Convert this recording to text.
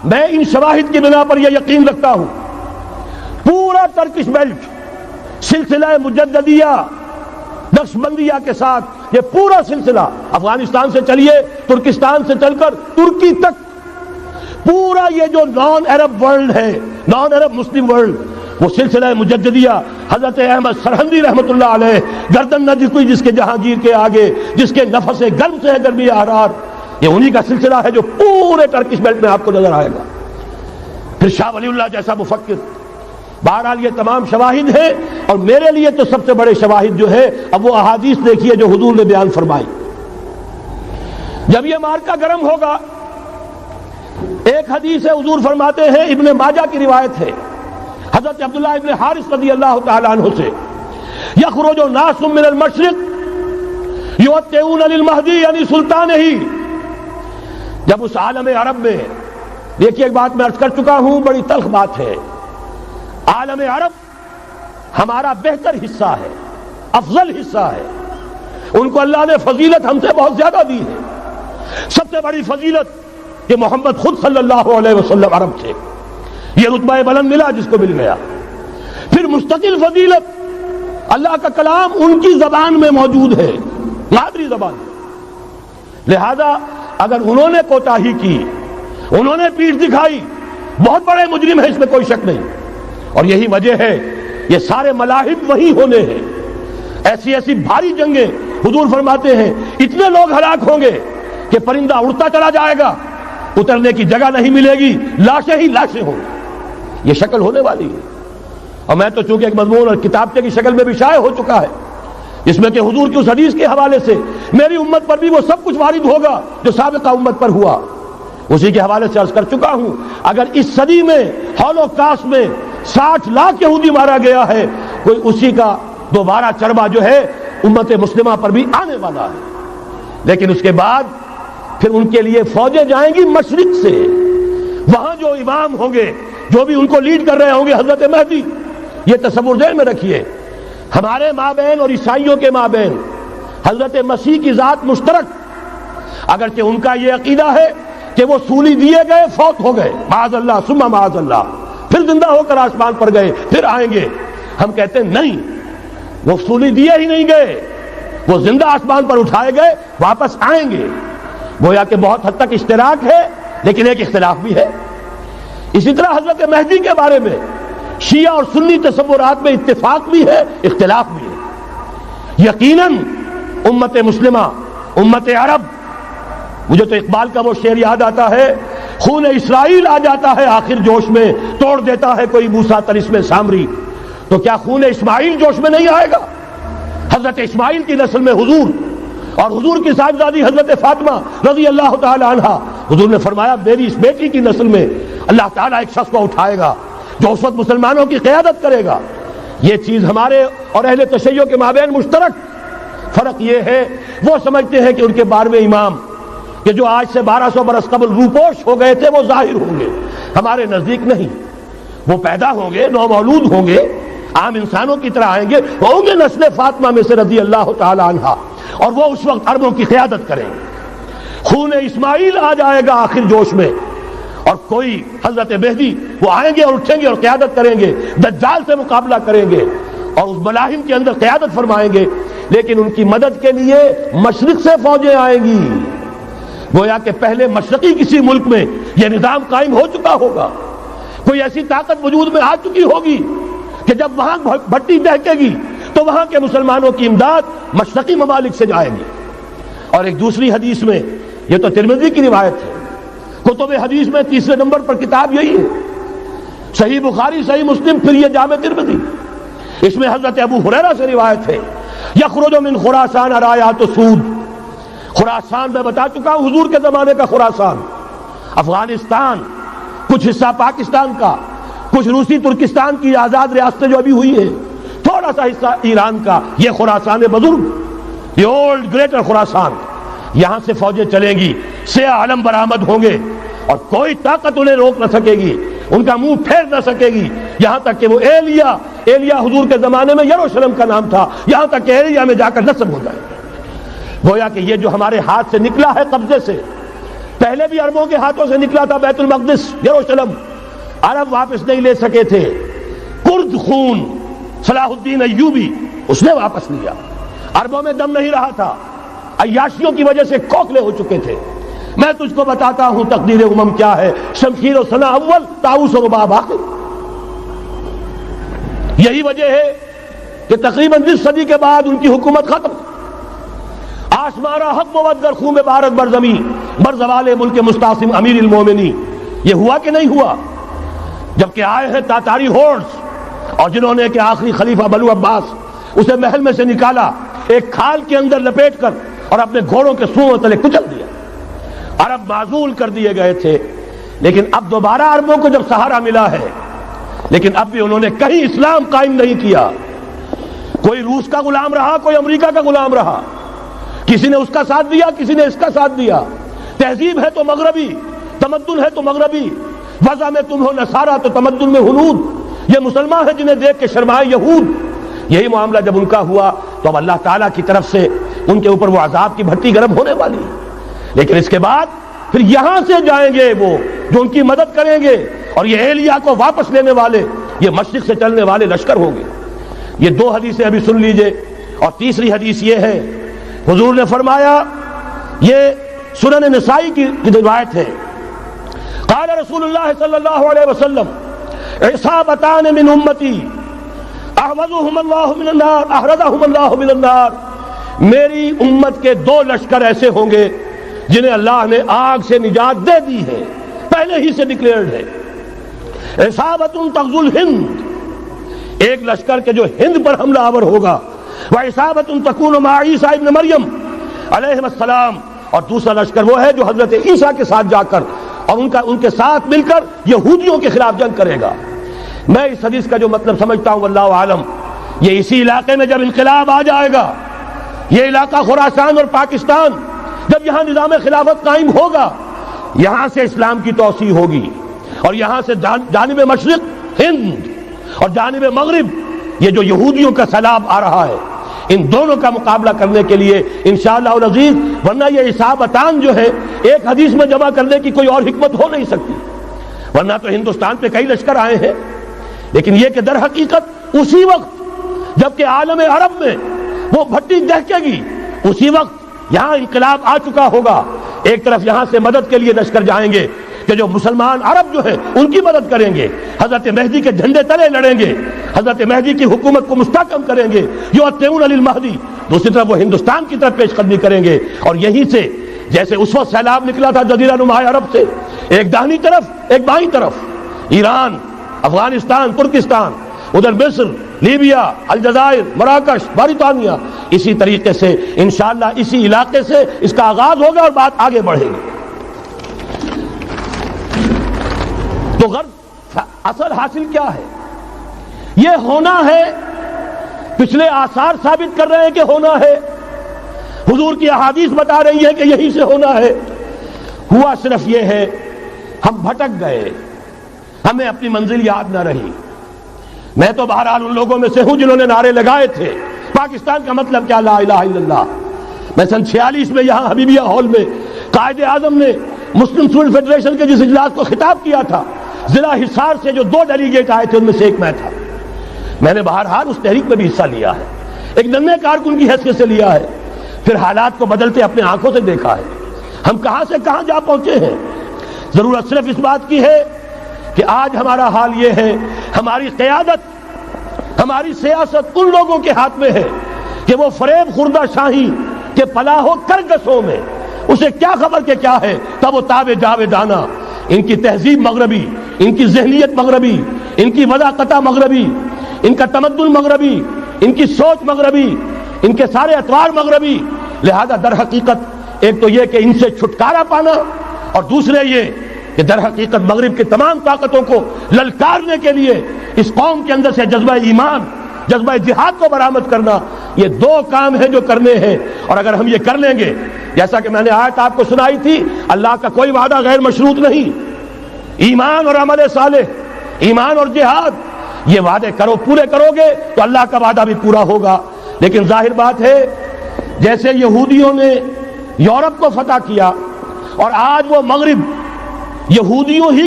میں ان شواہد کی بنا پر یہ یقین رکھتا ہوں پورا ترکش بیلٹ سلسلہ مجددیہ نقشبندیہ کے ساتھ یہ پورا سلسلہ افغانستان سے چلیے ترکستان سے چل کر ترکی تک پورا یہ جو نان عرب ورلڈ ہے نان عرب مسلم ورلڈ وہ سلسلہ مجددیہ حضرت احمد سرہندی رحمۃ اللہ علیہ گردن نہ جھکی جس کے جہانگیر کے آگے جس کے نفس گرم سے ہے گرمی احرار یہ انہی کا سلسلہ ہے جو پورے ٹرکش بیلٹ میں آپ کو نظر آئے گا. پھر شاہ ولی اللہ جیسا مفکر. بہرحال یہ تمام شواہد ہیں اور میرے لیے تو سب سے بڑے شواہد جو ہے اب وہ احادیث دیکھیے جو حضور نے بیان فرمائی. جب یہ مارکا گرم ہوگا ایک حدیث ہے حضور فرماتے ہیں ابن ماجہ کی روایت ہے حضرت عبداللہ ابن حارث رضی اللہ تعالی عنہ سے یخرج ناس من المشرق یؤتون للمہدی یعنی سلطان ہی. جب اس عالم عرب میں دیکھیے ایک بات میں عرض کر چکا ہوں بڑی تلخ بات ہے عالم عرب ہمارا بہتر حصہ ہے افضل حصہ ہے ان کو اللہ نے فضیلت ہم سے بہت زیادہ دی ہے. سب سے بڑی فضیلت کہ محمد خود صلی اللہ علیہ وسلم عرب تھے یہ رتبہ بلند ملا جس کو مل گیا. پھر مستقل فضیلت اللہ کا کلام ان کی زبان میں موجود ہے مادری زبان. لہذا اگر انہوں نے کوتاہی کی انہوں نے پیٹھ دکھائی بہت بڑے مجرم ہیں اس میں کوئی شک نہیں. اور یہی وجہ ہے یہ سارے ملاحم وہی ہونے ہیں. ایسی ایسی بھاری جنگیں حضور فرماتے ہیں اتنے لوگ ہلاک ہوں گے کہ پرندہ اڑتا چلا جائے گا اترنے کی جگہ نہیں ملے گی لاشیں ہی لاشیں ہوں گی. یہ شکل ہونے والی ہے. اور میں تو چونکہ ایک مضمون اور کتابچے کی شکل میں بھی شائع ہو چکا ہے اس میں کہ حضور کی اس حدیث کے حوالے سے میری امت پر بھی وہ سب کچھ وارد ہوگا جو سابقہ امت پر ہوا اسی کے حوالے سے عرض کر چکا ہوں. اگر اس صدی میں ہولوکاسٹ میں 60 لاکھ یہودی مارا گیا ہے کوئی اسی کا دوبارہ چربہ جو ہے امت مسلمہ پر بھی آنے والا ہے. لیکن اس کے بعد پھر ان کے لیے فوجیں جائیں گی مشرق سے وہاں جو امام ہوں گے جو بھی ان کو لیڈ کر رہے ہوں گے حضرت مہدی. یہ تصور ذہن میں رکھیے ہمارے مابین اور عیسائیوں کے مابین حضرت مسیح کی ذات مشترک اگرچہ ان کا یہ عقیدہ ہے کہ وہ سولی دیے گئے فوت ہو گئے معاذ اللہ ثم معاذ اللہ پھر زندہ ہو کر آسمان پر گئے پھر آئیں گے. ہم کہتے ہیں نہیں وہ سولی دیے ہی نہیں گئے وہ زندہ آسمان پر اٹھائے گئے واپس آئیں گے. گویا کہ بہت حد تک اشتراک ہے لیکن ایک اختلاف بھی ہے. اسی طرح حضرت مہدی کے بارے میں شیعہ اور سنی تصورات میں اتفاق بھی ہے اختلاف بھی ہے. یقیناً امت مسلمہ امت عرب مجھے تو اقبال کا وہ شعر یاد آتا ہے خون اسرائیل آ جاتا ہے آخر جوش میں توڑ دیتا ہے کوئی موسیٰ طلسم سامری. تو کیا خون اسماعیل جوش میں نہیں آئے گا؟ حضرت اسماعیل کی نسل میں حضور اور حضور کی صاحبزادی حضرت فاطمہ رضی اللہ تعالی عنہا حضور نے فرمایا میری اس بیٹی کی نسل میں اللہ تعالیٰ ایک شخص کو اٹھائے گا جو اس وقت مسلمانوں کی قیادت کرے گا. یہ چیز ہمارے اور اہل تشیع کے مابین مشترک. فرق یہ ہے وہ سمجھتے ہیں کہ ان کے 12ویں امام کہ جو آج سے 1200 برس قبل روپوش ہو گئے تھے وہ ظاہر ہوں گے. ہمارے نزدیک نہیں وہ پیدا ہوں گے نو مولود ہوں گے عام انسانوں کی طرح آئیں گے ہوں گے نسل فاطمہ میں سے رضی اللہ تعالی عنہا اور وہ اس وقت عربوں کی قیادت کریں گے. خون اسماعیل آ جائے گا آخر جوش میں اور کوئی حضرت مہدی وہ آئیں گے اور اٹھیں گے اور قیادت کریں گے دجال سے مقابلہ کریں گے اور اس ملاحم کے اندر قیادت فرمائیں گے. لیکن ان کی مدد کے لیے مشرق سے فوجیں آئیں گی. گویا کہ پہلے مشرقی کسی ملک میں یہ نظام قائم ہو چکا ہوگا کوئی ایسی طاقت وجود میں آ چکی ہوگی کہ جب وہاں بھٹی دہکے گی تو وہاں کے مسلمانوں کی امداد مشرقی ممالک سے جائے گی. اور ایک دوسری حدیث میں یہ تو ترمذی کی روایت ہے کتب حدیث میں تیسرے نمبر پر کتاب یہی ہے صحیح بخاری صحیح مسلم پھر یہ جامع ترمذی. اس میں حضرت ابو ہریرہ سے روایت ہے یخرج من خراسان رایات سود. خراسان میں بتا چکا ہوں حضور کے زمانے کا خراسان افغانستان کچھ حصہ پاکستان کا کچھ روسی ترکستان کی آزاد ریاستیں جو ابھی ہوئی ہیں تھوڑا سا حصہ ایران کا یہ خراسان بزرگ یہ اولڈ گریٹر خراسان. یہاں سے فوجیں چلیں گی سیاہ علم برآمد ہوں گے اور کوئی طاقت انہیں روک نہ سکے گی ان کا منہ پھیر نہ سکے گی یہاں تک کہ وہ ایلیا حضور کے زمانے میں یروشلم کا نام تھا یہاں تک کہ ایلیا میں جا کر نصب ہو جائے. گویا کہ یہ جو ہمارے ہاتھ سے نکلا ہے قبضے سے پہلے بھی عربوں کے ہاتھوں سے نکلا تھا بیت المقدس یروشلم، عرب واپس نہیں لے سکے تھے۔ کرد خون صلاح الدین ایوبی اس نے واپس لیا، عربوں میں دم نہیں رہا تھا، عیاشیوں کی وجہ سے کھوکھلے ہو چکے تھے۔ میں تجھ کو بتاتا ہوں تقدیر امم کیا ہے، شمشیر و ثنا اول، طاؤس و رباب آخر۔ یہی وجہ ہے کہ تقریباً 20 صدی کے بعد ان کی حکومت ختم۔ آشمارا حق موت در خون بھارت بر زمین بر زوال ملک مستعصم امیر المومنین، یہ ہوا کہ نہیں ہوا؟ جبکہ آئے ہیں تاتاری ہورس، اور جنہوں نے کہ آخری خلیفہ بنو عباس اسے محل میں سے نکالا، ایک کھال کے اندر لپیٹ کر اور اپنے گھوڑوں کے سونوں تلے کچل دیا۔ عرب معزول کر دیے گئے تھے، لیکن اب دوبارہ عربوں کو جب سہارا ملا ہے، لیکن اب بھی انہوں نے کہیں اسلام قائم نہیں کیا۔ کوئی روس کا غلام رہا، کوئی امریکہ کا غلام رہا، کسی نے اس کا ساتھ دیا، کسی نے اس کا ساتھ دیا۔ تہذیب ہے تو مغربی، تمدن ہے تو مغربی، وضع میں تم ہو نصارہ تو تمدن میں ہنود، یہ مسلمان ہیں جنہیں دیکھ کے شرمائے یہود۔ یہی معاملہ جب ان کا ہوا تو اب اللہ تعالیٰ کی طرف سے ان کے اوپر وہ عذاب کی بھٹی گرم ہونے والی ہے۔ لیکن اس کے بعد پھر یہاں سے جائیں گے وہ جو ان کی مدد کریں گے، اور یہ ایلیا کو واپس لینے والے، یہ مشرق سے چلنے والے لشکر ہوں گے۔ یہ دو حدیثیں ابھی سن لیجئے، اور تیسری حدیث یہ ہے، حضور نے فرمایا، یہ سنن نسائی کی روایت ہے، قال رسول اللہ صلی اللہ علیہ وسلم عصابتان من امتی احرزهم اللہ من النار، میری امت کے دو لشکر ایسے ہوں گے جنہیں اللہ نے آگ سے نجات دے دی ہے، پہلے ہی سے ڈکلیئرڈ ہے۔ عصابۃ تغزو الہند، ایک لشکر کے جو ہند پر حملہ آور ہوگا، وعصابۃ تکون مع عیسیٰ ابن مریم علیہ السلام، اور دوسرا لشکر وہ ہے جو حضرت عیسیٰ کے ساتھ جا کر اور ان کے ساتھ مل کر یہودیوں کے خلاف جنگ کرے گا۔ میں اس حدیث کا جو مطلب سمجھتا ہوں واللہ عالم، یہ اسی علاقے میں جب انقلاب آ جائے گا، یہ علاقہ خراسان اور پاکستان، جب یہاں نظام خلافت قائم ہوگا، یہاں سے اسلام کی توسیع ہوگی، اور یہاں سے جانب مشرق ہند اور جانب مغرب یہ جو یہودیوں کا سیلاب آ رہا ہے، ان دونوں کا مقابلہ کرنے کے لیے انشاءاللہ العزیز، ورنہ یہ عصابتان جو ہے ایک حدیث میں جمع کرنے کی کوئی اور حکمت ہو نہیں سکتی، ورنہ تو ہندوستان پہ کئی لشکر آئے ہیں، لیکن یہ کہ در حقیقت اسی وقت جبکہ عالم عرب میں وہ بھٹی دہکے گی، اسی وقت یہاں انقلاب آ چکا ہوگا۔ ایک طرف یہاں سے مدد کے لیے لشکر جائیں گے کہ جو مسلمان عرب جو ہے ان کی مدد کریں گے، حضرت مہدی کے جھنڈے تلے لڑیں گے، حضرت مہدی کی حکومت کو مستحکم کریں گے، یؤتون للمہدی، دوسری طرف وہ ہندوستان کی طرف پیش قدمی کریں گے، اور یہیں سے جیسے اس وقت سیلاب نکلا تھا جزیرہ نما عرب سے، ایک داہنی طرف ایک بائیں طرف، ایران، افغانستان، ترکستان، ادھر مصر، لیبیا، الجزائر، مراکش، موریتانیہ، اسی طریقے سے انشاءاللہ اسی علاقے سے اس کا آغاز ہوگا اور بات آگے بڑھے گی۔ تو غرض اصل حاصل کیا ہے؟ یہ ہونا ہے، پچھلے آثار ثابت کر رہے ہیں کہ ہونا ہے، حضور کی احادیث بتا رہی ہے کہ یہی سے ہونا ہے۔ ہوا صرف یہ ہے ہم بھٹک گئے، ہمیں اپنی منزل یاد نہ رہی۔ میں تو بہرحال ان لوگوں میں سے ہوں جنہوں نے نعرے لگائے تھے پاکستان کا مطلب کیا، لا الہ الا اللہ۔ میں سن 46 میں یہاں حبیبیہ ہال میں قائد اعظم نے مسلم اسٹوڈنٹ فیڈریشن کے جس اجلاس کو خطاب کیا تھا، ضلع حصار سے جو 2 ڈیلیگیٹ آئے تھے ان میں سے ایک میں تھا۔ میں نے بہرحال اس تحریک میں بھی حصہ لیا ہے، ایک ننھے کارکن کی حیثیت سے لیا ہے، پھر حالات کو بدلتے اپنے آنکھوں سے دیکھا ہے، ہم کہاں سے کہاں جا پہنچے ہیں۔ ضرورت صرف اس بات کی ہے کہ آج ہمارا حال یہ ہے، ہماری قیادت، ہماری سیاست ان لوگوں کے ہاتھ میں ہے کہ وہ فریب خوردہ شاہی کے پلاح و کرگسوں میں اسے کیا خبر کہ کیا ہے، تب وہ تاب جاویدانہ، ان کی تہذیب مغربی، ان کی ذہنیت مغربی، ان کی وضاقتہ مغربی، ان کا تمدن مغربی، ان کی سوچ مغربی، ان کے سارے اطوار مغربی۔ لہذا در حقیقت ایک تو یہ کہ ان سے چھٹکارا پانا، اور دوسرے یہ کہ در حقیقت مغرب کی تمام طاقتوں کو للکارنے کے لیے اس قوم کے اندر سے جذبہ ایمان، جذبہ جہاد کو برآمد کرنا، یہ 2 کام ہیں جو کرنے ہیں۔ اور اگر ہم یہ کر لیں گے، جیسا کہ میں نے آیت آپ کو سنائی تھی، اللہ کا کوئی وعدہ غیر مشروط نہیں، ایمان اور عمل صالح، ایمان اور جہاد، یہ وعدے پورے کرو گے تو اللہ کا وعدہ بھی پورا ہوگا۔ لیکن ظاہر بات ہے جیسے یہودیوں نے یورپ کو فتح کیا اور آج وہ مغرب یہودیوں ہی